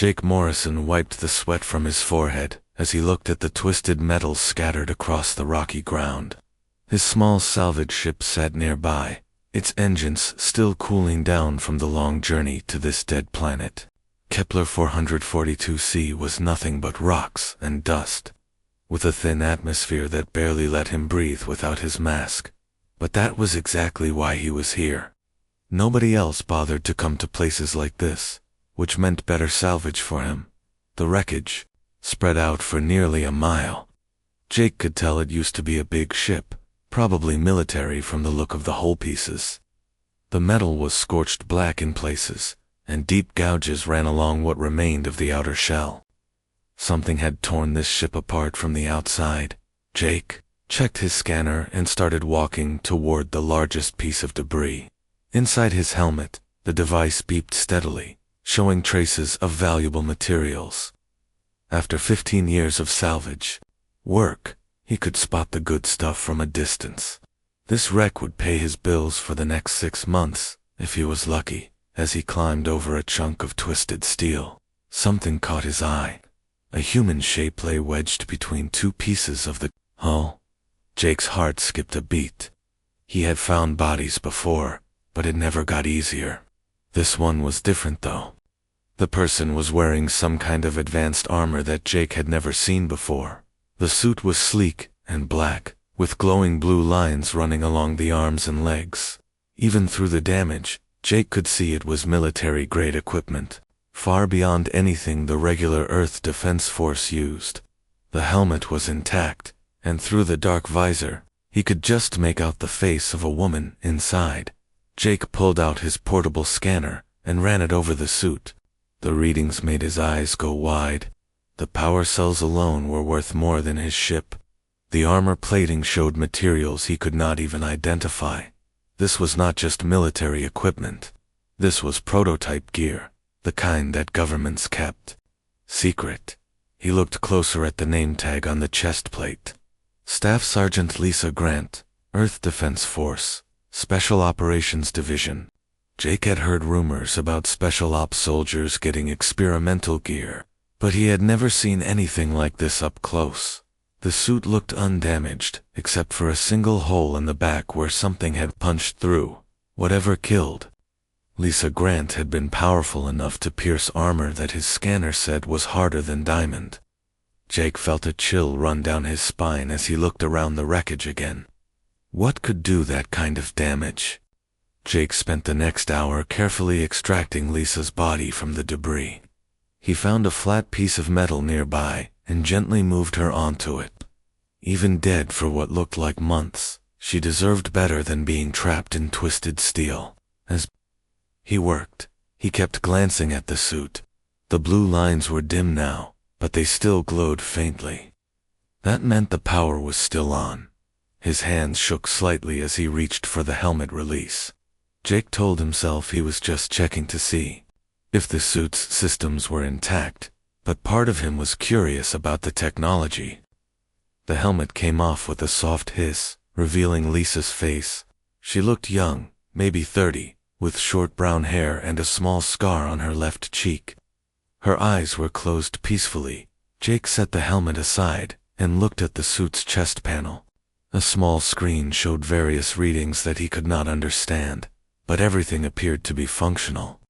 Jake Morrison wiped the sweat from his forehead as he looked at the twisted metals scattered across the rocky ground. His small salvage ship sat nearby, its engines still cooling down from the long journey to this dead planet. Kepler 442c was nothing but rocks and dust, with a thin atmosphere that barely let him breathe without his mask. But that was exactly why he was here. Nobody else bothered to come to places like this, which meant better salvage for him. The wreckage, spread out for nearly a mile. Jake could tell it used to be a big ship, probably military from the look of the hull pieces. The metal was scorched black in places, and deep gouges ran along what remained of the outer shell. Something had torn this ship apart from the outside. Jake checked his scanner and started walking toward the largest piece of debris. Inside his helmet, the device beeped steadily, showing traces of valuable materials. After 15 years of salvage work, he could spot the good stuff from a distance. This wreck would pay his bills for the next 6 months, if he was lucky. As he climbed over a chunk of twisted steel, something caught his eye. A human shape lay wedged between two pieces of the hull. Jake's heart skipped a beat. He had found bodies before, but it never got easier. This one was different though. The person was wearing some kind of advanced armor that Jake had never seen before. The suit was sleek and black, with glowing blue lines running along the arms and legs. Even through the damage, Jake could see it was military-grade equipment, far beyond anything the regular Earth Defense Force used. The helmet was intact, and through the dark visor, he could just make out the face of a woman inside. Jake pulled out his portable scanner and ran it over the suit. The readings made his eyes go wide. The power cells alone were worth more than his ship. The armor plating showed materials he could not even identify. This was not just military equipment. This was prototype gear, the kind that governments kept secret. He looked closer at the name tag on the chest plate. Staff Sergeant Lisa Grant, Earth Defense Force, Special Operations Division. Jake had heard rumors about Special Ops soldiers getting experimental gear, but he had never seen anything like this up close. The suit looked undamaged, except for a single hole in the back where something had punched through. Whatever killed Lisa Grant had been powerful enough to pierce armor that his scanner said was harder than diamond. Jake felt a chill run down his spine as he looked around the wreckage again. What could do that kind of damage? Jake spent the next hour carefully extracting Lisa's body from the debris. He found a flat piece of metal nearby and gently moved her onto it. Even dead for what looked like months, she deserved better than being trapped in twisted steel. As he worked, he kept glancing at the suit. The blue lines were dim now, but they still glowed faintly. That meant the power was still on. His hands shook slightly as he reached for the helmet release. Jake told himself he was just checking to see if the suit's systems were intact, but part of him was curious about the technology. The helmet came off with a soft hiss, revealing Lisa's face. She looked young, maybe 30, with short brown hair and a small scar on her left cheek. Her eyes were closed peacefully. Jake set the helmet aside and looked at the suit's chest panel. A small screen showed various readings that he could not understand, but everything appeared to be functional.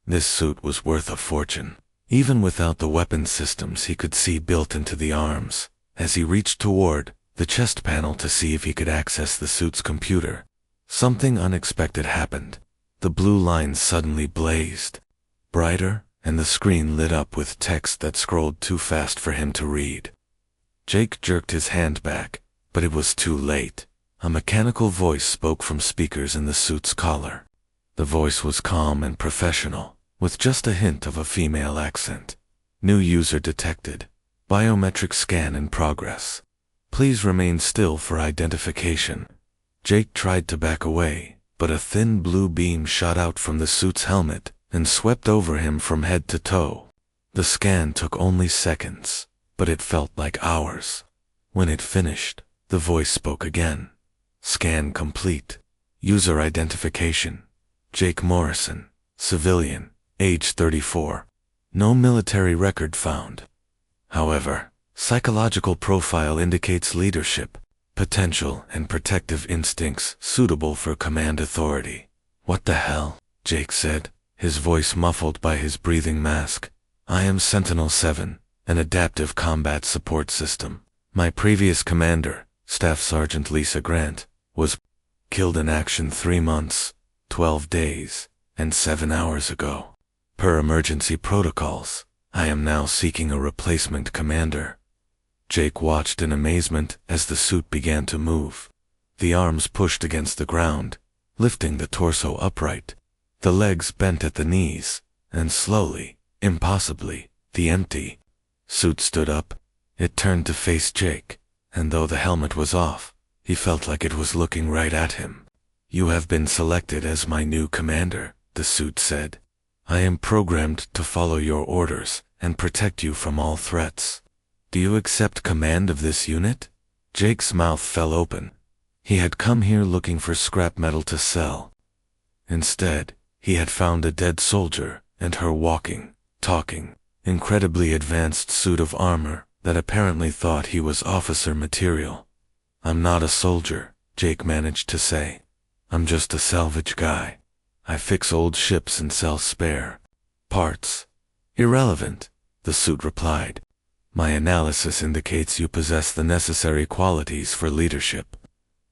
This suit was worth a fortune. Even without the weapon systems he could see built into the arms. As he reached toward the chest panel to see if he could access the suit's computer, something unexpected happened. The blue lines suddenly blazed brighter, and the screen lit up with text that scrolled too fast for him to read. Jake jerked his hand back, but it was too late. A mechanical voice spoke from speakers in the suit's collar. The voice was calm and professional, with just a hint of a female accent. New user detected. Biometric scan in progress. Please remain still for identification. Jake tried to back away, but a thin blue beam shot out from the suit's helmet and swept over him from head to toe. The scan took only seconds, but it felt like hours. When it finished, the voice spoke again. Scan complete. User identification. Jake Morrison, civilian, age 34. No military record found. However, psychological profile indicates leadership, potential, and protective instincts suitable for command authority. What the hell? Jake said, his voice muffled by his breathing mask. I am Sentinel-7, an adaptive combat support system. My previous commander, Staff Sergeant Lisa Grant, was killed in action 3 months, 12 days, and 7 hours ago. Per emergency protocols, I am now seeking a replacement commander. Jake watched in amazement as the suit began to move. The arms pushed against the ground, lifting the torso upright. The legs bent at the knees, and slowly, impossibly, the empty suit stood up. It turned to face Jake, and though the helmet was off, he felt like it was looking right at him. You have been selected as my new commander, the suit said. I am programmed to follow your orders and protect you from all threats. Do you accept command of this unit? Jake's mouth fell open. He had come here looking for scrap metal to sell. Instead, he had found a dead soldier and her walking, talking, incredibly advanced suit of armor that apparently thought he was officer material. I'm not a soldier, Jake managed to say. I'm just a salvage guy. I fix old ships and sell spare parts. Irrelevant, the suit replied. My analysis indicates you possess the necessary qualities for leadership.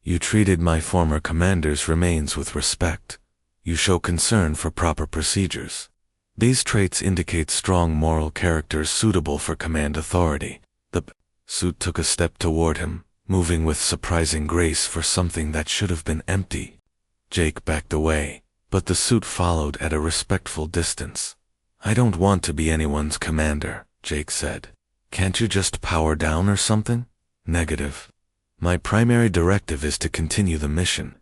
You treated my former commander's remains with respect. You show concern for proper procedures. These traits indicate strong moral character suitable for command authority. The suit took a step toward him, moving with surprising grace for something that should have been empty. Jake backed away, but the suit followed at a respectful distance. I don't want to be anyone's commander, Jake said. Can't you just power down or something? Negative. My primary directive is to continue the mission.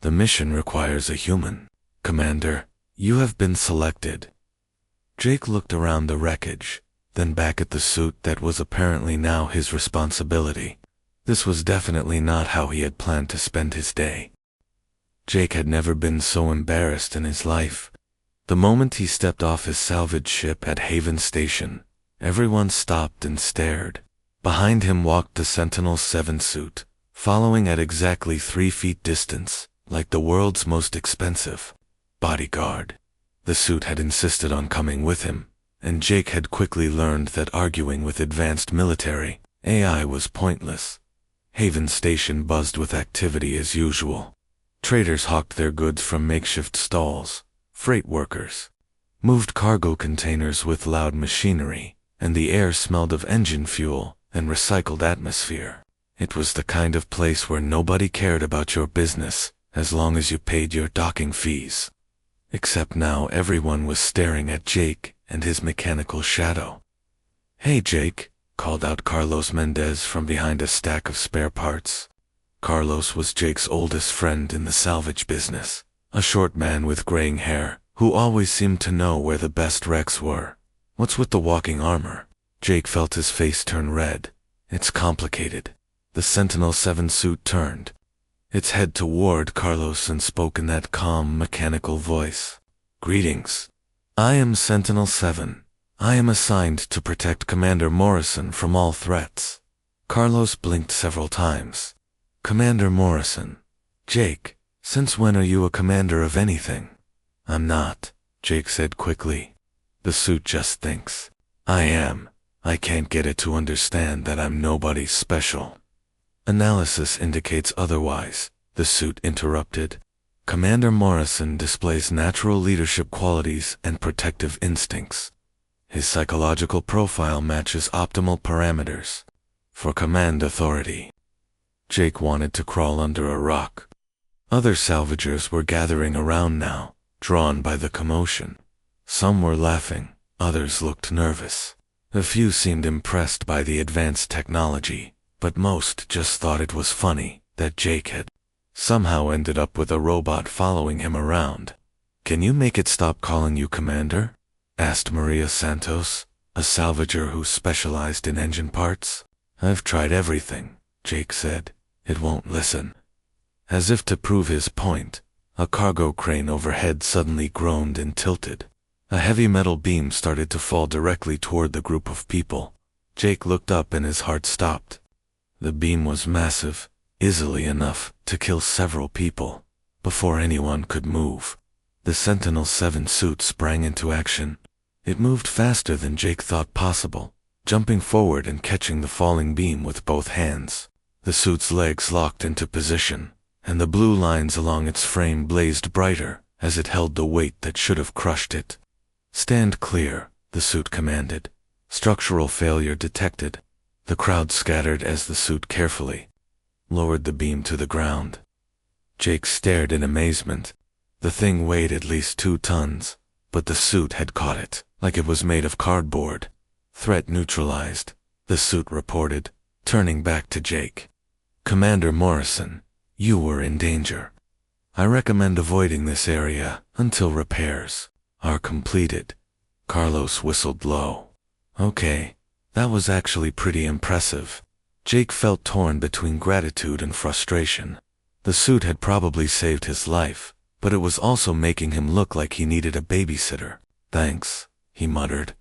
The mission requires a human. Commander, you have been selected. Jake looked around the wreckage, then back at the suit that was apparently now his responsibility. This was definitely not how he had planned to spend his day. Jake had never been so embarrassed in his life. The moment he stepped off his salvage ship at Haven Station, everyone stopped and stared. Behind him walked the Sentinel-7 suit, following at exactly 3 feet distance, like the world's most expensive bodyguard. The suit had insisted on coming with him, and Jake had quickly learned that arguing with advanced military AI was pointless. Haven Station buzzed with activity as usual. Traders hawked their goods from makeshift stalls. Freight workers moved cargo containers with loud machinery, and the air smelled of engine fuel and recycled atmosphere. It was the kind of place where nobody cared about your business as long as you paid your docking fees. Except now everyone was staring at Jake and his mechanical shadow. Hey Jake, called out Carlos Mendez from behind a stack of spare parts. Carlos was Jake's oldest friend in the salvage business, a short man with graying hair, who always seemed to know where the best wrecks were. What's with the walking armor? Jake felt his face turn red. It's complicated. The Sentinel-7 suit turned its head toward Carlos and spoke in that calm, mechanical voice. Greetings. I am Sentinel-7. I am assigned to protect Commander Morrison from all threats. Carlos blinked several times. Commander Morrison. Jake, since when are you a commander of anything? I'm not, Jake said quickly. The suit just thinks. I am. I can't get it to understand that I'm nobody special. Analysis indicates otherwise, the suit interrupted. Commander Morrison displays natural leadership qualities and protective instincts. His psychological profile matches optimal parameters for command authority. Jake wanted to crawl under a rock. Other salvagers were gathering around now, drawn by the commotion. Some were laughing, others looked nervous. A few seemed impressed by the advanced technology, but most just thought it was funny that Jake had somehow ended up with a robot following him around. Can you make it stop calling you Commander? Asked Maria Santos, a salvager who specialized in engine parts. I've tried everything, Jake said. It won't listen. As if to prove his point, a cargo crane overhead suddenly groaned and tilted. A heavy metal beam started to fall directly toward the group of people. Jake looked up and his heart stopped. The beam was massive, easily enough to kill several people, before anyone could move. The Sentinel-7 suit sprang into action. It moved faster than Jake thought possible, jumping forward and catching the falling beam with both hands. The suit's legs locked into position, and the blue lines along its frame blazed brighter as it held the weight that should have crushed it. "Stand clear," the suit commanded. Structural failure detected. The crowd scattered as the suit carefully lowered the beam to the ground. Jake stared in amazement. The thing weighed at least 2 tons, but the suit had caught it like it was made of cardboard. "Threat neutralized," the suit reported, turning back to Jake. "Commander Morrison, you were in danger. I recommend avoiding this area until repairs are completed." Carlos whistled low. Okay, that was actually pretty impressive. Jake felt torn between gratitude and frustration. The suit had probably saved his life, but it was also making him look like he needed a babysitter. "Thanks," he muttered.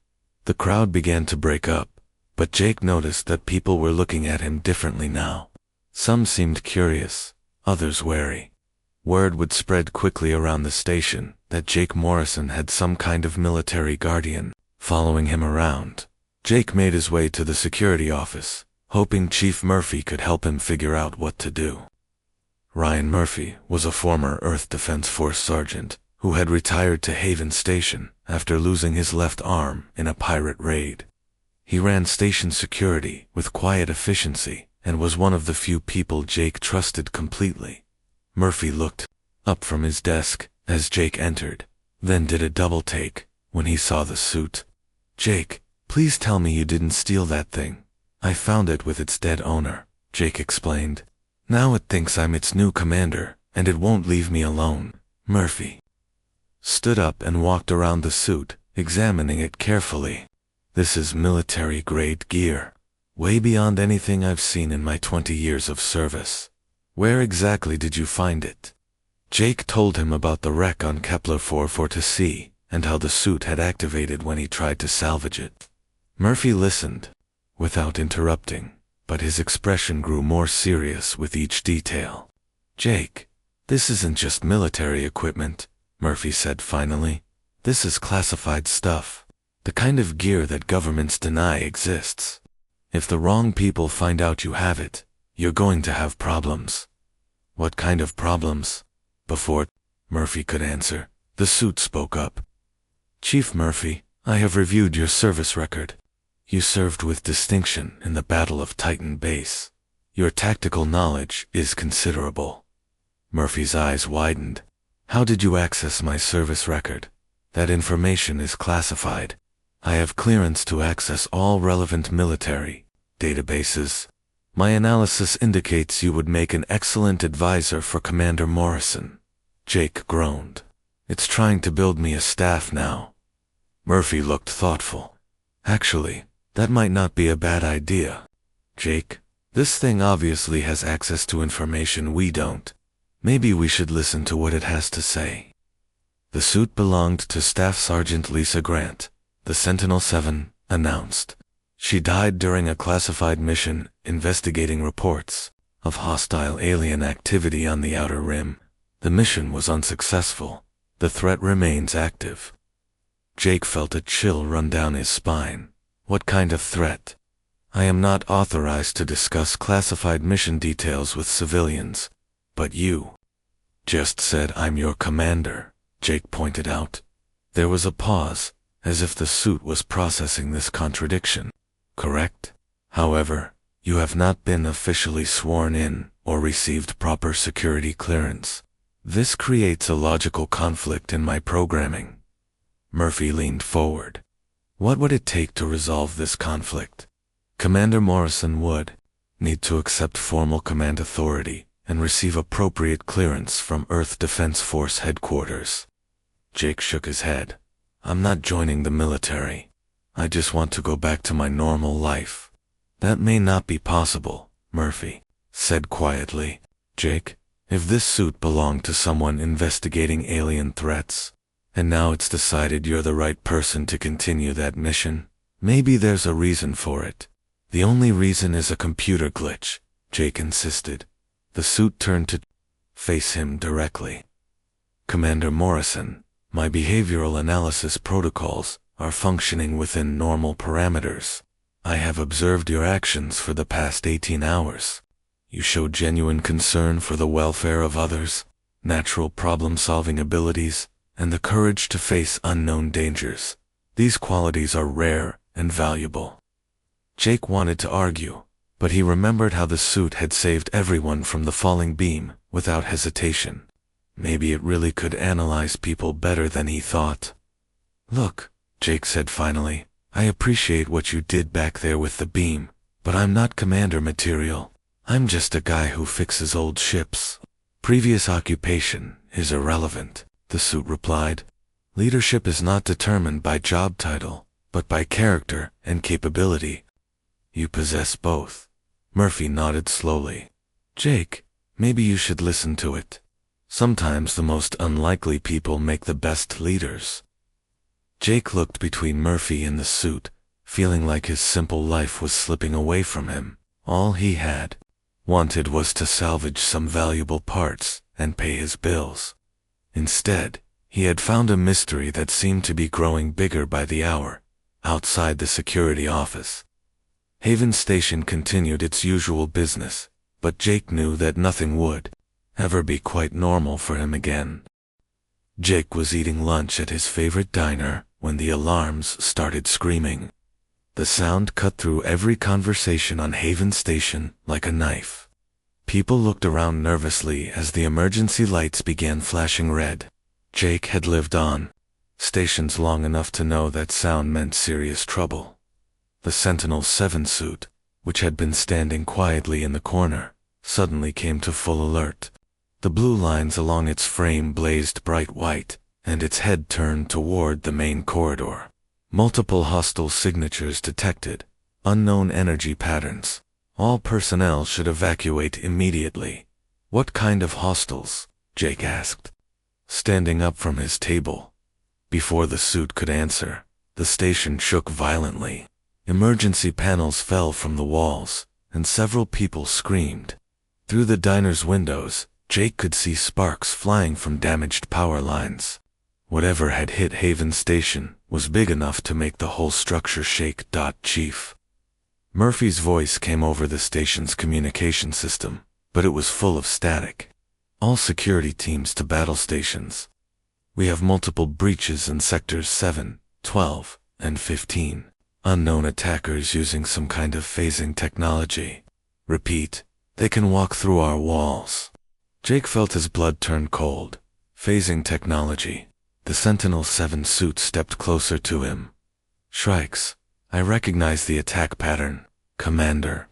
The crowd began to break up, but Jake noticed that people were looking at him differently now. Some seemed curious, others wary. Word would spread quickly around the station that Jake Morrison had some kind of military guardian following him around. Jake made his way to the security office, hoping Chief Murphy could help him figure out what to do. Ryan Murphy was a former Earth Defense Force sergeant who had retired to Haven Station after losing his left arm in a pirate raid. He ran station security with quiet efficiency and was one of the few people Jake trusted completely. Murphy looked up from his desk as Jake entered, then did a double take when he saw the suit. "Jake, please tell me you didn't steal that thing. I found it with its dead owner," Jake explained. "Now it thinks I'm its new commander, and it won't leave me alone." Murphy stood up and walked around the suit, examining it carefully. "This is military-grade gear, way beyond anything I've seen in my 20 years of service. Where exactly did you find it?" Jake told him about the wreck on Kepler 442C and how the suit had activated when he tried to salvage it. Murphy listened, without interrupting, but his expression grew more serious with each detail. "Jake, this isn't just military equipment," Murphy said finally. "This is classified stuff, the kind of gear that governments deny exists. If the wrong people find out you have it, you're going to have problems." "What kind of problems?" Before Murphy could answer, the suit spoke up. "Chief Murphy, I have reviewed your service record. You served with distinction in the Battle of Titan Base. Your tactical knowledge is considerable." Murphy's eyes widened. "How did you access my service record? That information is classified. I have clearance to access all relevant military databases. My analysis indicates you would make an excellent advisor for Commander Morrison." Jake groaned. "It's trying to build me a staff now." Murphy looked thoughtful. "Actually, that might not be a bad idea. Jake, this thing obviously has access to information we don't. Maybe we should listen to what it has to say." The suit belonged to Staff Sergeant Lisa Grant, the Sentinel-7 announced. She died during a classified mission investigating reports of hostile alien activity on the Outer Rim. The mission was unsuccessful. The threat remains active. Jake felt a chill run down his spine. "What kind of threat?" "I am not authorized to discuss classified mission details with civilians, but you just said I'm your commander," Jake pointed out. There was a pause, as if the suit was processing this contradiction. "Correct. However, you have not been officially sworn in or received proper security clearance. This creates a logical conflict in my programming." Murphy leaned forward. "What would it take to resolve this conflict?" "Commander Morrison would need to accept formal command authority and receive appropriate clearance from Earth Defense Force headquarters." Jake shook his head. "I'm not joining the military. I just want to go back to my normal life." "That may not be possible," Murphy said quietly. "Jake, if this suit belonged to someone investigating alien threats, And now it's decided you're the right person to continue that mission? Maybe there's a reason for it. The only reason is a computer glitch, Jake insisted. The suit turned to face him directly. Commander Morrison, my behavioral analysis protocols are functioning within normal parameters. I have observed your actions for the past 18 hours. You show genuine concern for the welfare of others, natural problem-solving abilities, and the courage to face unknown dangers. These qualities are rare and valuable. Jake wanted to argue, but he remembered how the suit had saved everyone from the falling beam without hesitation. Maybe it really could analyze people better than he thought. Look, Jake said finally, I appreciate what you did back there with the beam, but I'm not commander material. I'm just a guy who fixes old ships. Previous occupation is irrelevant, the suit replied. Leadership is not determined by job title, but by character and capability. You possess both. Murphy nodded slowly. Jake, maybe you should listen to it. Sometimes the most unlikely people make the best leaders. Jake looked between Murphy and the suit, feeling like his simple life was slipping away from him. All he wanted was to salvage some valuable parts and pay his bills. Instead, he had found a mystery that seemed to be growing bigger by the hour, outside the security office. Haven Station continued its usual business, but Jake knew that nothing would ever be quite normal for him again. Jake was eating lunch at his favorite diner when the alarms started screaming. The sound cut through every conversation on Haven Station like a knife. People looked around nervously as the emergency lights began flashing red. Jake had lived on stations long enough to know that sound meant serious trouble. The Sentinel-7 suit, which had been standing quietly in the corner, suddenly came to full alert. The blue lines along its frame blazed bright white, and its head turned toward the main corridor. Multiple hostile signatures detected. Unknown energy patterns. All personnel should evacuate immediately. What kind of hostiles? Jake asked, standing up from his table. Before the suit could answer, the station shook violently. Emergency panels fell from the walls, and several people screamed. Through the diner's windows, Jake could see sparks flying from damaged power lines. Whatever had hit Haven Station was big enough to make the whole structure shake. Chief. Murphy's voice came over the station's communication system, but it was full of static. All security teams to battle stations. We have multiple breaches in sectors 7, 12, and 15. Unknown attackers using some kind of phasing technology. Repeat, they can walk through our walls. Jake felt his blood turn cold. Phasing technology. The Sentinel-7 suit stepped closer to him. Shrikes, I recognize the attack pattern, Commander.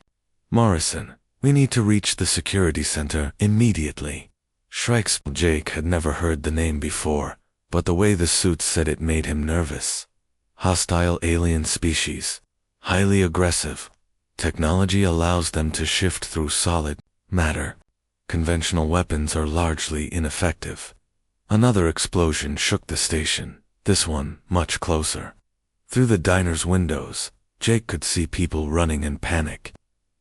Morrison, we need to reach the security center immediately. Shrikes. Jake had never heard the name before, but the way the suit said it made him nervous. Hostile alien species. Highly aggressive. Technology allows them to shift through solid matter. Conventional weapons are largely ineffective. Another explosion shook the station, this one much closer. Through the diner's windows, Jake could see people running in panic.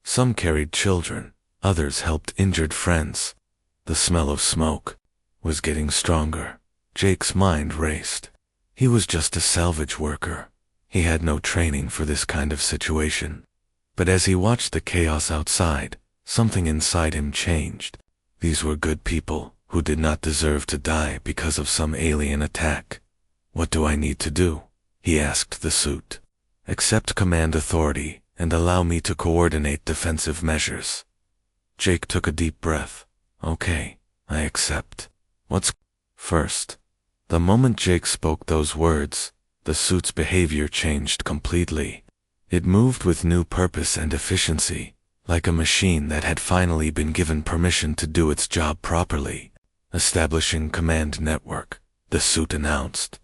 Some carried children, others helped injured friends. The smell of smoke was getting stronger. Jake's mind raced. He was just a salvage worker. He had no training for this kind of situation. But as he watched the chaos outside, something inside him changed. These were good people who did not deserve to die because of some alien attack. What do I need to do? He asked the suit. Accept command authority and allow me to coordinate defensive measures. Jake took a deep breath. Okay, I accept. What's first? The moment Jake spoke those words, the suit's behavior changed completely. It moved with new purpose and efficiency, like a machine that had finally been given permission to do its job properly. Establishing command network, the suit announced.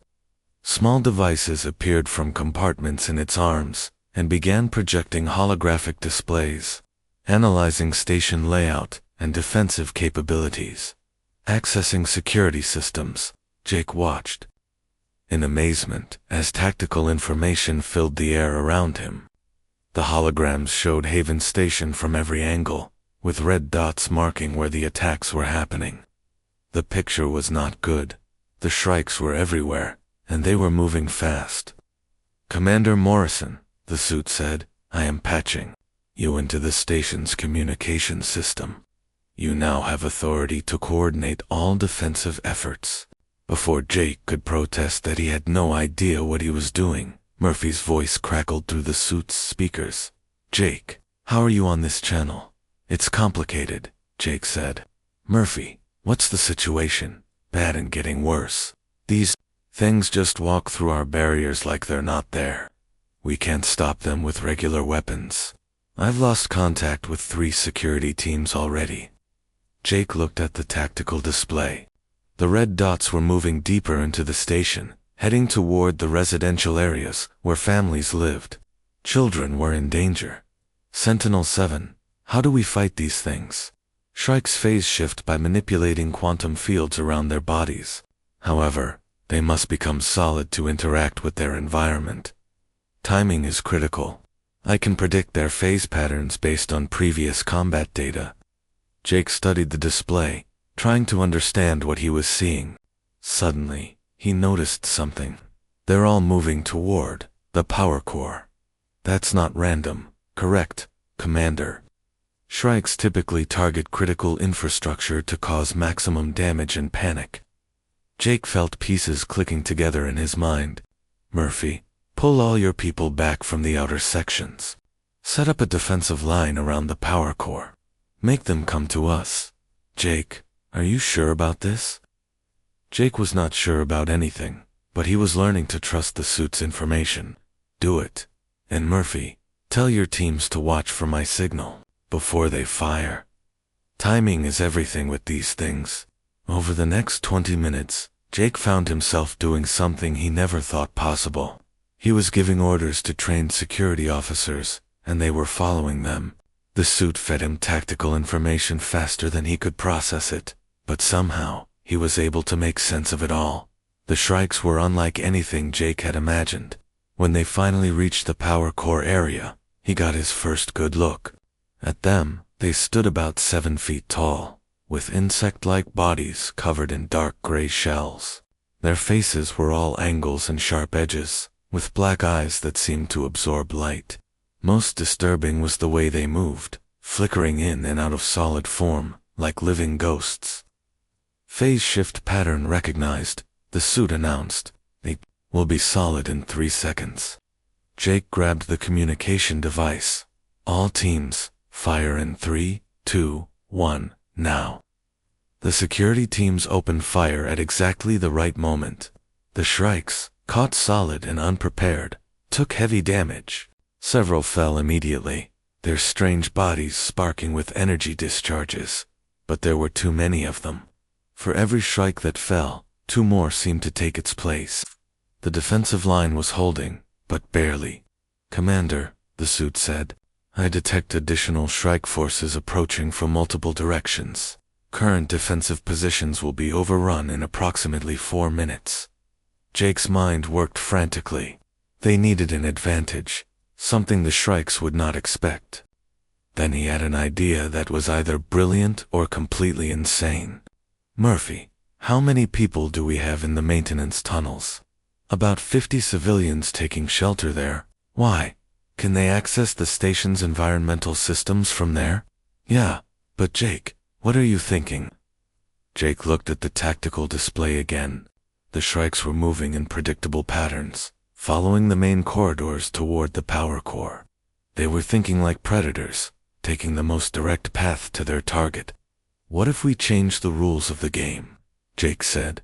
Small devices appeared from compartments in its arms and began projecting holographic displays, analyzing station layout and defensive capabilities. Accessing security systems, Jake watched. in amazement as tactical information filled the air around him. The holograms showed Haven Station from every angle, with red dots marking where the attacks were happening. The picture was not good. The Shrikes were everywhere, and they were moving fast. "Commander Morrison," the suit said, "I am patching you into the station's communication system. You now have authority to coordinate all defensive efforts." Before Jake could protest that he had no idea what he was doing, Murphy's voice crackled through the suit's speakers. "Jake, how are you on this channel?" "It's complicated," Jake said. "Murphy, what's the situation?" "Bad and getting worse. These things just walk through our barriers like they're not there. We can't stop them with regular weapons. I've lost contact with 3 security teams already." Jake looked at the tactical display. The red dots were moving deeper into the station, heading toward the residential areas where families lived. Children were in danger. "Sentinel-7, how do we fight these things?" Shrikes phase shift by manipulating quantum fields around their bodies. However, they must become solid to interact with their environment. Timing is critical. I can predict their phase patterns based on previous combat data. Jake studied the display, trying to understand what he was seeing. Suddenly, he noticed something. They're all moving toward the power core. "That's not random, correct, Commander?" Shrikes typically target critical infrastructure to cause maximum damage and panic. Jake felt pieces clicking together in his mind. "Murphy, pull all your people back from the outer sections. Set up a defensive line around the power core. Make them come to us." "Jake, are you sure about this?" Jake was not sure about anything, but he was learning to trust the suit's information. "Do it. And Murphy, tell your teams to watch for my signal before they fire." Timing is everything with these things. Over the next 20 minutes, Jake found himself doing something he never thought possible. He was giving orders to trained security officers, and they were following them. The suit fed him tactical information faster than he could process it, but somehow, he was able to make sense of it all. The Shrikes were unlike anything Jake had imagined. When they finally reached the power core area, he got his first good look. At them, they stood about 7 feet tall, with insect-like bodies covered in dark gray shells. Their faces were all angles and sharp edges, with black eyes that seemed to absorb light. Most disturbing was the way they moved, flickering in and out of solid form, like living ghosts. "Phase shift pattern recognized," the suit announced. "They will be solid in 3 seconds." Jake grabbed the communication device. "All teams, fire in 3, 2, 1, now." The security teams opened fire at exactly the right moment. The Shrikes, caught solid and unprepared, took heavy damage. Several fell immediately, their strange bodies sparking with energy discharges, but there were too many of them. For every Shrike that fell, 2 more seemed to take its place. The defensive line was holding, but barely. "Commander," the suit said, "I detect additional Shrike forces approaching from multiple directions. Current defensive positions will be overrun in approximately 4 minutes." Jake's mind worked frantically. They needed an advantage, something the Shrikes would not expect. Then he had an idea that was either brilliant or completely insane. "Murphy, how many people do we have in the maintenance tunnels?" "About 50 civilians taking shelter there." "Why? Can they access the station's environmental systems from there?" "Yeah, but Jake, what are you thinking?" Jake looked at the tactical display again. The Shrikes were moving in predictable patterns, following the main corridors toward the power core. They were thinking like predators, taking the most direct path to their target. "What if we change the rules of the game?" Jake said.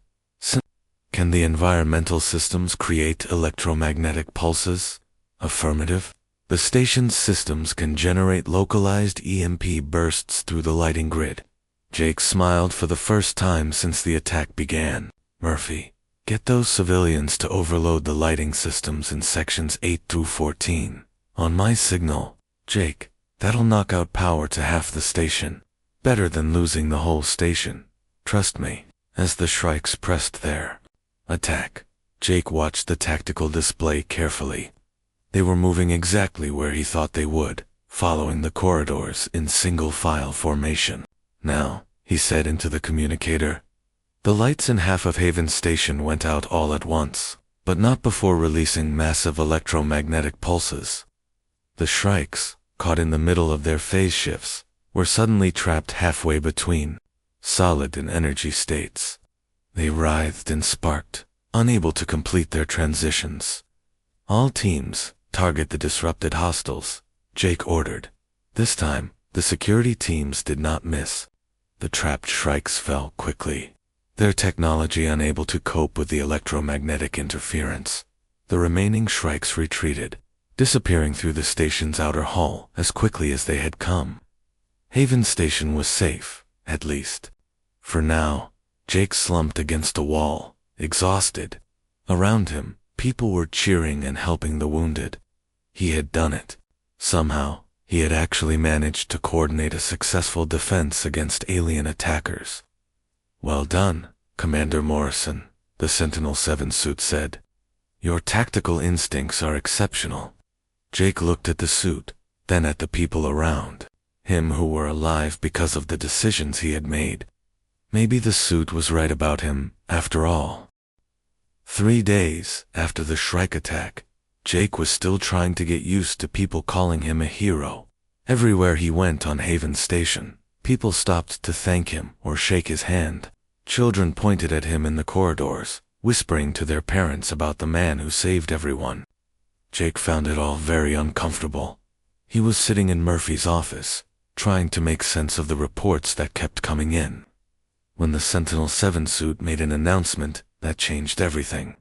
"Can the environmental systems create electromagnetic pulses?" "Affirmative. The station's systems can generate localized EMP bursts through the lighting grid." Jake smiled for the first time since the attack began. "Murphy, get those civilians to overload the lighting systems in sections 8 through 14. On my signal." "Jake, that'll knock out power to half the station. Better than losing the whole station. Trust me." As the Shrikes pressed their attack, Jake watched the tactical display carefully. They were moving exactly where he thought they would, following the corridors in single-file formation. "Now," he said into the communicator. The lights in half of Haven Station went out all at once, but not before releasing massive electromagnetic pulses. The Shrikes, caught in the middle of their phase shifts, were suddenly trapped halfway between solid and energy states. They writhed and sparked, unable to complete their transitions. "All teams, target the disrupted hostiles," Jake ordered. This time, the security teams did not miss. The trapped Shrikes fell quickly, their technology unable to cope with the electromagnetic interference. The remaining Shrikes retreated, disappearing through the station's outer hull as quickly as they had come. Haven Station was safe, at least. For now. Jake slumped against a wall, exhausted. Around him, people were cheering and helping the wounded. He had done it. Somehow, he had actually managed to coordinate a successful defense against alien attackers. "Well done, Commander Morrison," the Sentinel-7 suit said. "Your tactical instincts are exceptional." Jake looked at the suit, then at the people around him who were alive because of the decisions he had made. Maybe the suit was right about him, after all. 3 days after the Shrike attack, Jake was still trying to get used to people calling him a hero. Everywhere he went on Haven Station, people stopped to thank him or shake his hand. Children pointed at him in the corridors, whispering to their parents about the man who saved everyone. Jake found it all very uncomfortable. He was sitting in Murphy's office, trying to make sense of the reports that kept coming in, when the Sentinel-7 suit made an announcement that changed everything.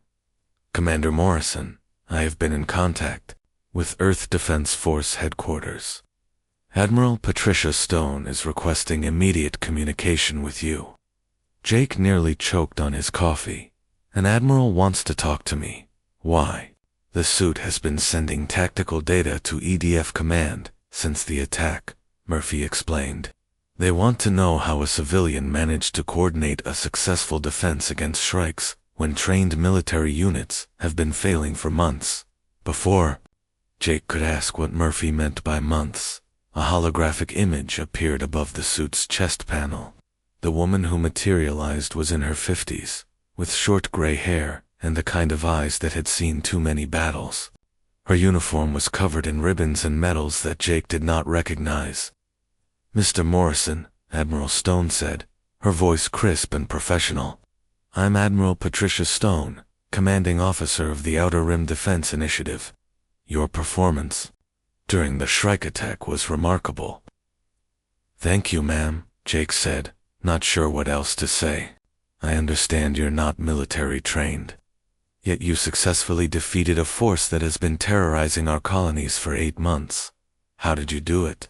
"Commander Morrison, I have been in contact with Earth Defense Force Headquarters. Admiral Patricia Stone is requesting immediate communication with you." Jake nearly choked on his coffee. "An admiral wants to talk to me. Why?" "The suit has been sending tactical data to EDF Command since the attack," Murphy explained. "They want to know how a civilian managed to coordinate a successful defense against Shrikes when trained military units have been failing for months." Before Jake could ask what Murphy meant by months, a holographic image appeared above the suit's chest panel. The woman who materialized was in her 50s, with short gray hair and the kind of eyes that had seen too many battles. Her uniform was covered in ribbons and medals that Jake did not recognize. "Mr. Morrison," Admiral Stone said, her voice crisp and professional. "I'm Admiral Patricia Stone, commanding officer of the Outer Rim Defense Initiative. Your performance during the Shrike attack was remarkable." "Thank you, ma'am," Jake said, not sure what else to say. "I understand you're not military trained. Yet you successfully defeated a force that has been terrorizing our colonies for 8 months. How did you do it?"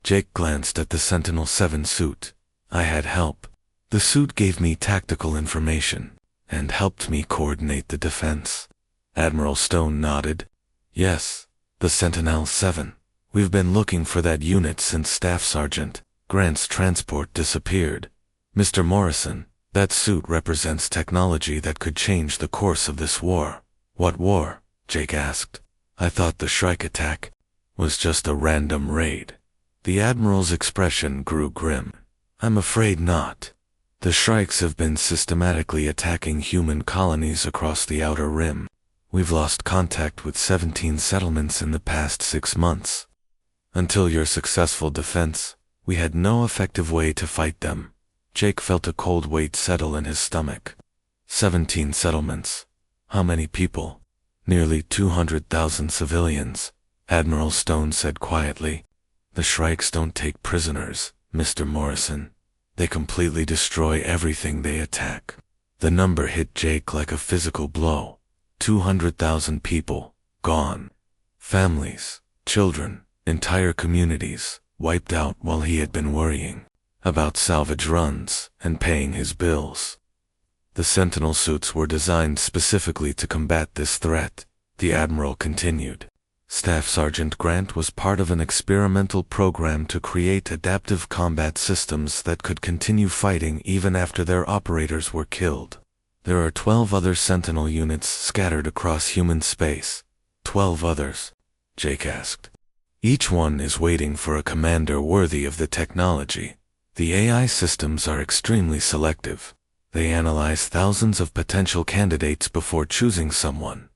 Jake glanced at the Sentinel-7 suit. "I had help. The suit gave me tactical information and helped me coordinate the defense." Admiral Stone nodded. "Yes, the Sentinel-7. We've been looking for that unit since Staff Sergeant Grant's transport disappeared. Mr. Morrison, that suit represents technology that could change the course of this war." "What war?" Jake asked. "I thought the Shrike attack was just a random raid." The Admiral's expression grew grim. "I'm afraid not. The Shrikes have been systematically attacking human colonies across the Outer Rim. We've lost contact with 17 settlements in the past 6 months. Until your successful defense, we had no effective way to fight them." Jake felt a cold weight settle in his stomach. 17 settlements. How many people? "Nearly 200,000 civilians," Admiral Stone said quietly. "The Shrikes don't take prisoners, Mr. Morrison. They completely destroy everything they attack." The number hit Jake like a physical blow. 200,000 people, gone. Families, children, entire communities, wiped out while he had been worrying about salvage runs and paying his bills. The Sentinel suits were designed specifically to combat this threat, the Admiral continued. Staff Sergeant Grant was part of an experimental program to create adaptive combat systems that could continue fighting even after their operators were killed. There are 12 other Sentinel units scattered across human space. 12 others? Jake asked. Each one is waiting for a commander worthy of the technology. The AI systems are extremely selective. They analyze thousands of potential candidates before choosing someone.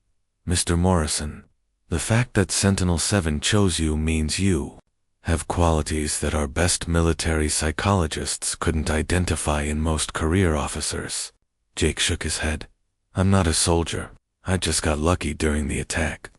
Mr. Morrison, the fact that Sentinel-7 chose you means you have qualities that our best military psychologists couldn't identify in most career officers. Jake shook his head. I'm not a soldier. I just got lucky during the attack.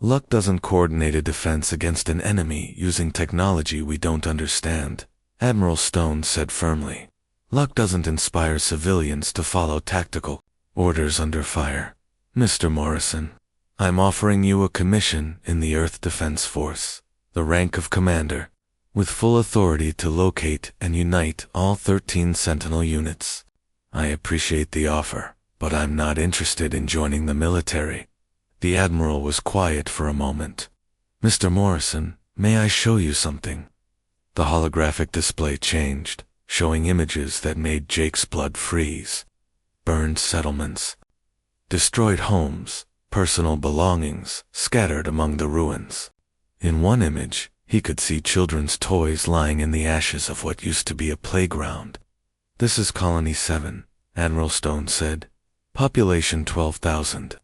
Luck doesn't coordinate a defense against an enemy using technology we don't understand, Admiral Stone said firmly. Luck doesn't inspire civilians to follow tactical orders under fire. Mr. Morrison, I'm offering you a commission in the Earth Defense Force, the rank of commander, with full authority to locate and unite all 13 Sentinel units. I appreciate the offer, but I'm not interested in joining the military. The Admiral was quiet for a moment. Mr. Morrison, may I show you something? The holographic display changed, showing images that made Jake's blood freeze. Burned settlements, destroyed homes, personal belongings scattered among the ruins. In one image, he could see children's toys lying in the ashes of what used to be a playground. This is Colony 7, Admiral Stone said. Population 12,000.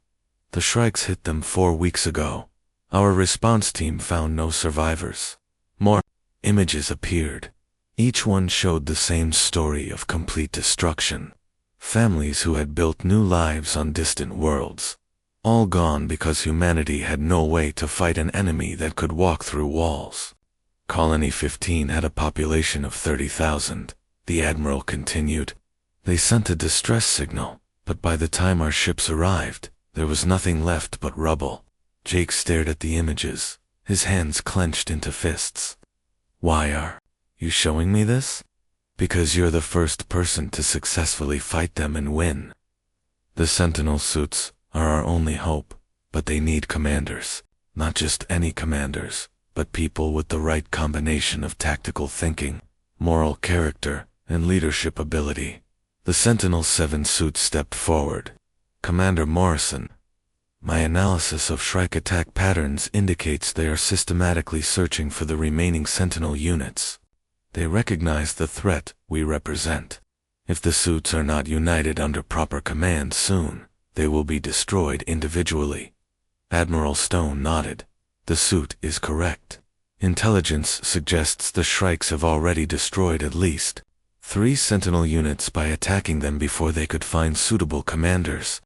The Shrikes hit them 4 weeks ago. Our response team found no survivors. More images appeared. Each one showed the same story of complete destruction. Families who had built new lives on distant worlds. All gone because humanity had no way to fight an enemy that could walk through walls. Colony 15 had a population of 30,000, the Admiral continued. They sent a distress signal, but by the time our ships arrived, there was nothing left but rubble. Jake stared at the images, his hands clenched into fists. Why are you showing me this? Because you're the first person to successfully fight them and win. The Sentinel suits are our only hope, but they need commanders. Not just any commanders, but people with the right combination of tactical thinking, moral character, and leadership ability. The Sentinel-7 suit stepped forward. Commander Morrison, my analysis of Shrike attack patterns indicates they are systematically searching for the remaining Sentinel units. They recognize the threat we represent. If the suits are not united under proper command soon, they will be destroyed individually. Admiral Stone nodded. The suit is correct. Intelligence suggests the Shrikes have already destroyed at least 3 Sentinel units by attacking them before they could find suitable commanders.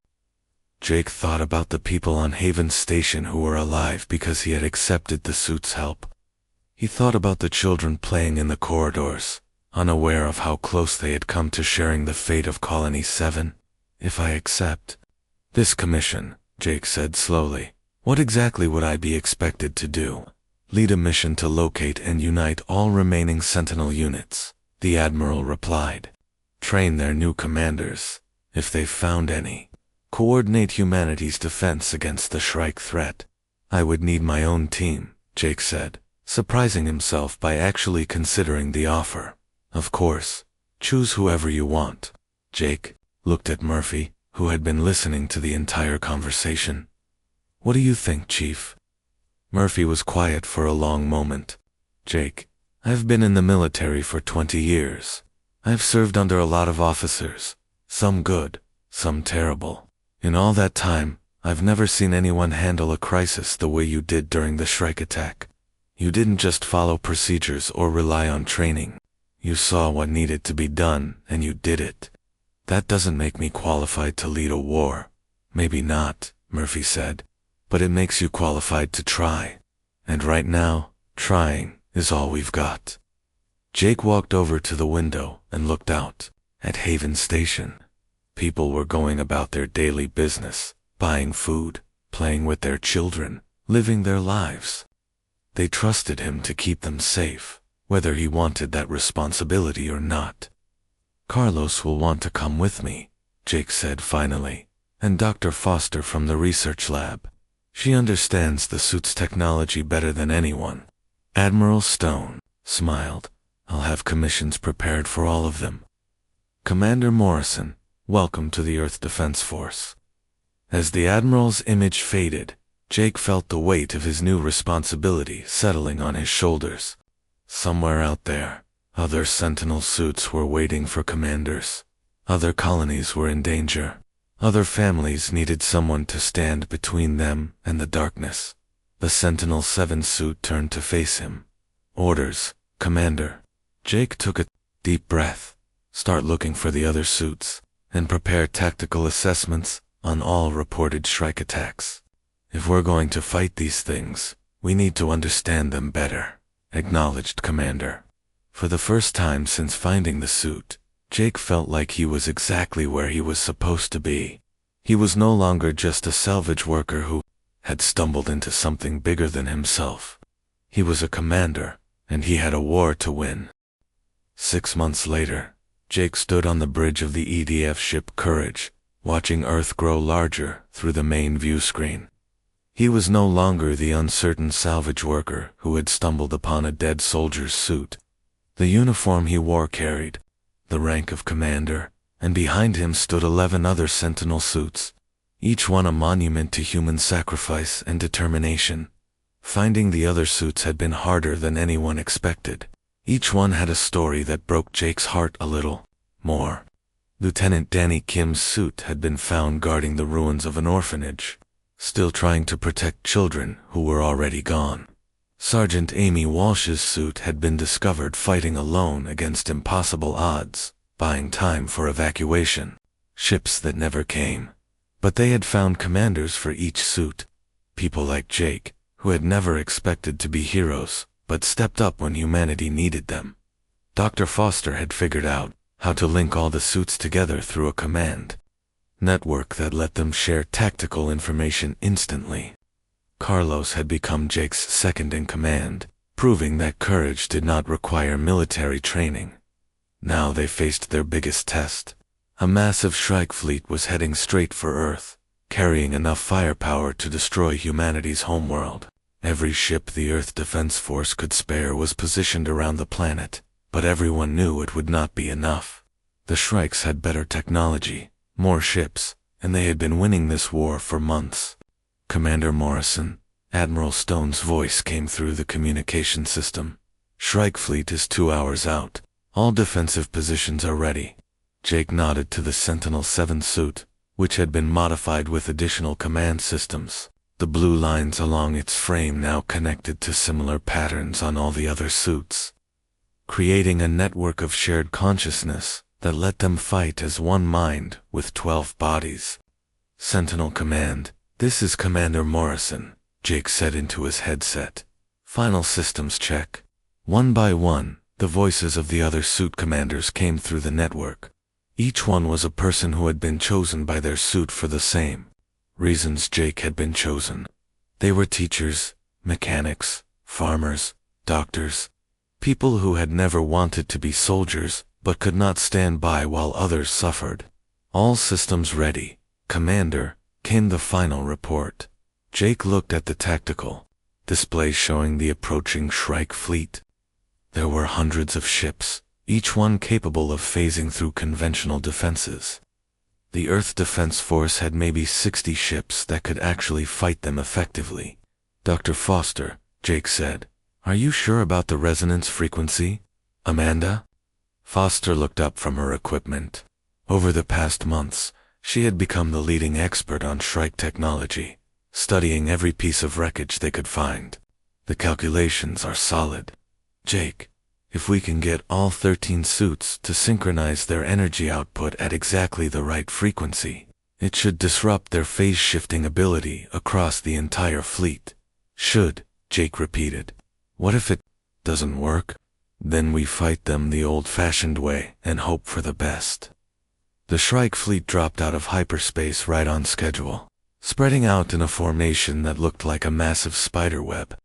Jake thought about the people on Haven Station who were alive because he had accepted the suit's help. He thought about the children playing in the corridors, unaware of how close they had come to sharing the fate of Colony 7. If I accept this commission, Jake said slowly, what exactly would I be expected to do? Lead a mission to locate and unite all remaining Sentinel units, the Admiral replied. Train their new commanders, if they've found any. Coordinate humanity's defense against the Shrike threat. I would need my own team, Jake said, surprising himself by actually considering the offer. Of course, choose whoever you want. Jake looked at Murphy, who had been listening to the entire conversation. What do you think, Chief? Murphy was quiet for a long moment. Jake, I've been in the military for 20 years. I've served under a lot of officers, some good, some terrible. In all that time, I've never seen anyone handle a crisis the way you did during the Shrike attack. You didn't just follow procedures or rely on training. You saw what needed to be done, and you did it. That doesn't make me qualified to lead a war. Maybe not, Murphy said, but it makes you qualified to try. And right now, trying is all we've got. Jake walked over to the window and looked out at Haven Station. People were going about their daily business, buying food, playing with their children, living their lives. They trusted him to keep them safe, whether he wanted that responsibility or not. Carlos will want to come with me, Jake said finally, and Dr. Foster from the research lab. She understands the suit's technology better than anyone. Admiral Stone smiled. I'll have commissions prepared for all of them. Commander Morrison, welcome to the Earth Defense Force. As the Admiral's image faded, Jake felt the weight of his new responsibility settling on his shoulders. Somewhere out there, other Sentinel suits were waiting for commanders. Other colonies were in danger. Other families needed someone to stand between them and the darkness. The Sentinel-7 suit turned to face him. Orders, Commander. Jake took a deep breath. Start looking for the other suits, and prepare tactical assessments on all reported Shrike attacks. If we're going to fight these things, we need to understand them better, acknowledged Commander. For the first time since finding the suit, Jake felt like he was exactly where he was supposed to be. He was no longer just a salvage worker who had stumbled into something bigger than himself. He was a commander, and he had a war to win. 6 months later, Jake stood on the bridge of the EDF ship Courage, watching Earth grow larger through the main view screen. He was no longer the uncertain salvage worker who had stumbled upon a dead soldier's suit. The uniform he wore carried the rank of commander, and behind him stood 11 other Sentinel suits, each one a monument to human sacrifice and determination. Finding the other suits had been harder than anyone expected. Each one had a story that broke Jake's heart a little more. Lieutenant Danny Kim's suit had been found guarding the ruins of an orphanage, still trying to protect children who were already gone. Sergeant Amy Walsh's suit had been discovered fighting alone against impossible odds, buying time for evacuation. Ships that never came. But they had found commanders for each suit. People like Jake, who had never expected to be heroes, but stepped up when humanity needed them. Dr. Foster had figured out how to link all the suits together through a command network that let them share tactical information instantly. Carlos had become Jake's second-in-command, proving that courage did not require military training. Now they faced their biggest test. A massive Shrike fleet was heading straight for Earth, carrying enough firepower to destroy humanity's homeworld. Every ship the Earth Defense Force could spare was positioned around the planet, but everyone knew it would not be enough. The Shrikes had better technology, more ships, and they had been winning this war for months. Commander Morrison, Admiral Stone's voice came through the communication system. Shrike fleet is 2 hours out. All defensive positions are ready. Jake nodded to the Sentinel-7 suit, which had been modified with additional command systems. The blue lines along its frame now connected to similar patterns on all the other suits, creating a network of shared consciousness that let them fight as one mind with 12 bodies. Sentinel Command, this is Commander Morrison, Jake said into his headset. Final systems check. One by one, the voices of the other suit commanders came through the network. Each one was a person who had been chosen by their suit for the same reasons Jake had been chosen. They were teachers, mechanics, farmers, doctors, people who had never wanted to be soldiers but could not stand by while others suffered. All systems ready, Commander, came the final report. Jake looked at the tactical display showing the approaching Shrike fleet. There were hundreds of ships, each one capable of phasing through conventional defenses. The Earth Defense Force had maybe 60 ships that could actually fight them effectively. Dr. Foster, Jake said, are you sure about the resonance frequency, Amanda? Foster looked up from her equipment. Over the past months, she had become the leading expert on Shrike technology, studying every piece of wreckage they could find. The calculations are solid. Jake, if we can get all 13 suits to synchronize their energy output at exactly the right frequency, it should disrupt their phase-shifting ability across the entire fleet. Should, Jake repeated. What if it doesn't work? Then we fight them the old-fashioned way and hope for the best. The Shrike fleet dropped out of hyperspace right on schedule, spreading out in a formation that looked like a massive spider web.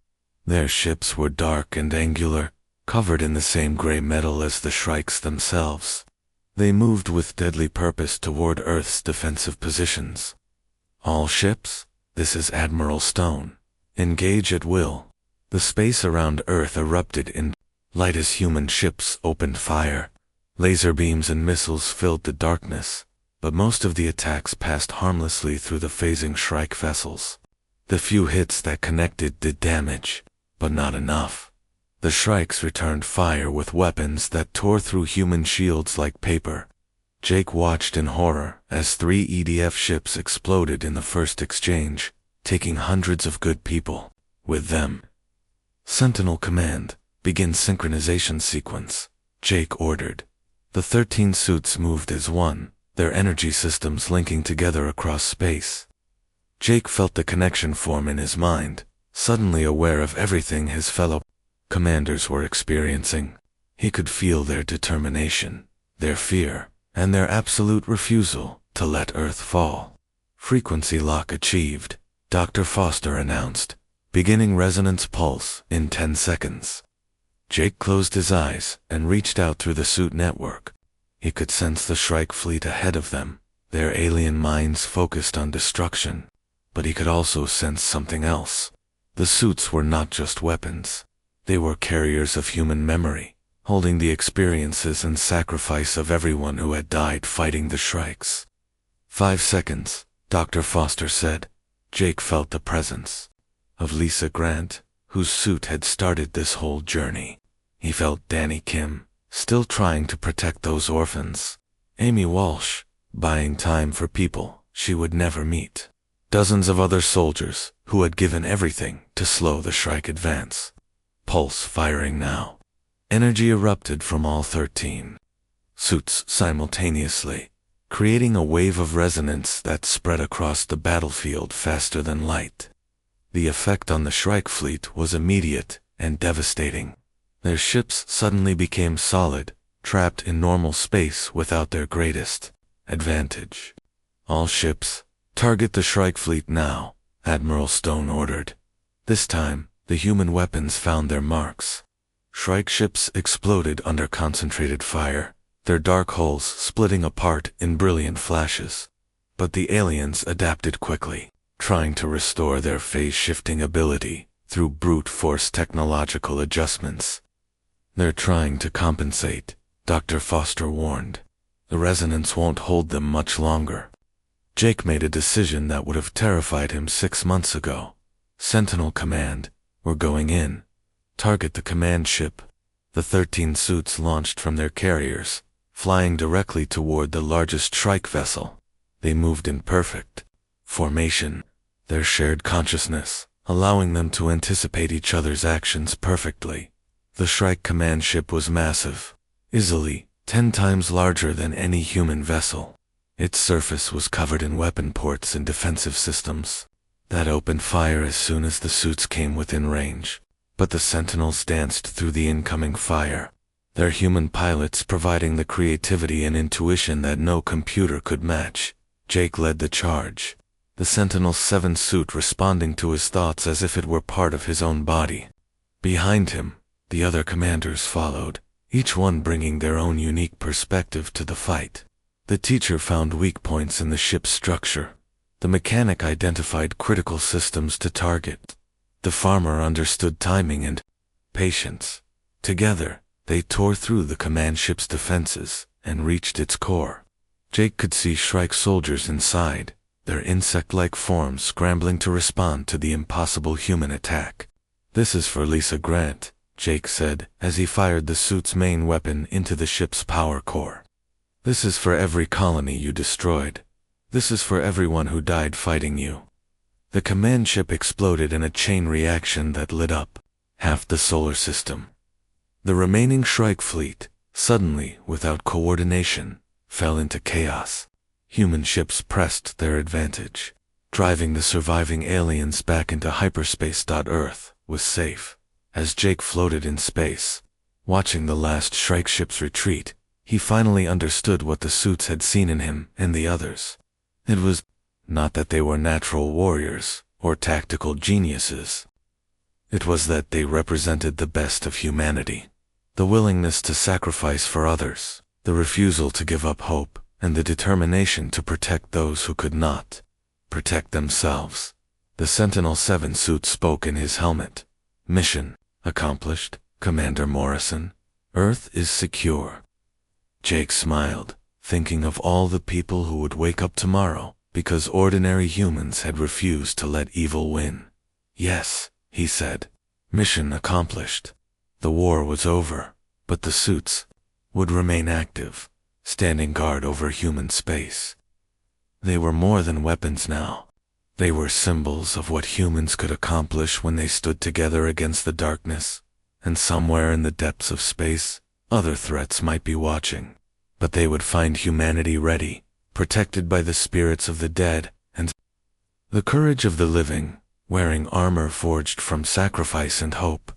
Their ships were dark and angular, covered in the same gray metal as the Shrikes themselves. They moved with deadly purpose toward Earth's defensive positions. All ships? This is Admiral Stone. Engage at will. The space around Earth erupted in light as human ships opened fire. Laser beams and missiles filled the darkness, but most of the attacks passed harmlessly through the phasing Shrike vessels. The few hits that connected did damage, but not enough. The Shrikes returned fire with weapons that tore through human shields like paper. Jake watched in horror as 3 EDF ships exploded in the first exchange, taking hundreds of good people with them. Sentinel Command, begin synchronization sequence, Jake ordered. The 13 suits moved as one, their energy systems linking together across space. Jake felt the connection form in his mind, suddenly aware of everything his fellow commanders were experiencing. He could feel their determination, their fear, and their absolute refusal to let Earth fall. Frequency lock achieved, Dr. Foster announced, beginning resonance pulse in 10 seconds. Jake closed his eyes and reached out through the suit network. He could sense the Shrike fleet ahead of them, their alien minds focused on destruction. But he could also sense something else. The suits were not just weapons. They were carriers of human memory, holding the experiences and sacrifice of everyone who had died fighting the Shrikes. 5 seconds, Dr. Foster said. Jake felt the presence of Lisa Grant, whose suit had started this whole journey. He felt Danny Kim, still trying to protect those orphans. Amy Walsh, buying time for people she would never meet. Dozens of other soldiers who had given everything to slow the Shrike advance. Pulse firing now. Energy erupted from all 13 suits simultaneously, creating a wave of resonance that spread across the battlefield faster than light. The effect on the Shrike fleet was immediate and devastating. Their ships suddenly became solid, trapped in normal space without their greatest advantage. All ships, target the Shrike fleet now, Admiral Stone ordered. This time, the human weapons found their marks. Shrike ships exploded under concentrated fire, their dark hulls splitting apart in brilliant flashes. But the aliens adapted quickly, trying to restore their phase-shifting ability through brute force technological adjustments. They're trying to compensate, Dr. Foster warned. The resonance won't hold them much longer. Jake made a decision that would have terrified him 6 months ago. Sentinel Command, we're going in. Target the command ship. The 13 suits launched from their carriers, flying directly toward the largest Shrike vessel. They moved in perfect formation, their shared consciousness, allowing them to anticipate each other's actions perfectly. The Shrike command ship was massive, easily 10 times larger than any human vessel. Its surface was covered in weapon ports and defensive systems that opened fire as soon as the suits came within range. But the Sentinels danced through the incoming fire, their human pilots providing the creativity and intuition that no computer could match. Jake led the charge, the Sentinel's 7 suit responding to his thoughts as if it were part of his own body. Behind him, the other commanders followed, each one bringing their own unique perspective to the fight. The teacher found weak points in the ship's structure. The mechanic identified critical systems to target. The farmer understood timing and patience. Together, they tore through the command ship's defenses and reached its core. Jake could see Shrike soldiers inside, their insect-like forms scrambling to respond to the impossible human attack. "This is for Lisa Grant," Jake said as he fired the suit's main weapon into the ship's power core. "This is for every colony you destroyed. This is for everyone who died fighting you." The command ship exploded in a chain reaction that lit up half the solar system. The remaining Shrike fleet, suddenly, without coordination, fell into chaos. Human ships pressed their advantage, driving the surviving aliens back into hyperspace. Earth was safe. As Jake floated in space, watching the last Shrike ship's retreat, he finally understood what the suits had seen in him and the others. It was not that they were natural warriors or tactical geniuses. It was that they represented the best of humanity. The willingness to sacrifice for others, the refusal to give up hope, and the determination to protect those who could not protect themselves. The Sentinel-7 suit spoke in his helmet. "Mission accomplished, Commander Morrison. Earth is secure." Jake smiled, thinking of all the people who would wake up tomorrow because ordinary humans had refused to let evil win. Yes, he said. Mission accomplished. The war was over, but the suits would remain active, standing guard over human space. They were more than weapons now. They were symbols of what humans could accomplish when they stood together against the darkness, and somewhere in the depths of space, other threats might be watching. But they would find humanity ready, protected by the spirits of the dead and the courage of the living, wearing armor forged from sacrifice and hope.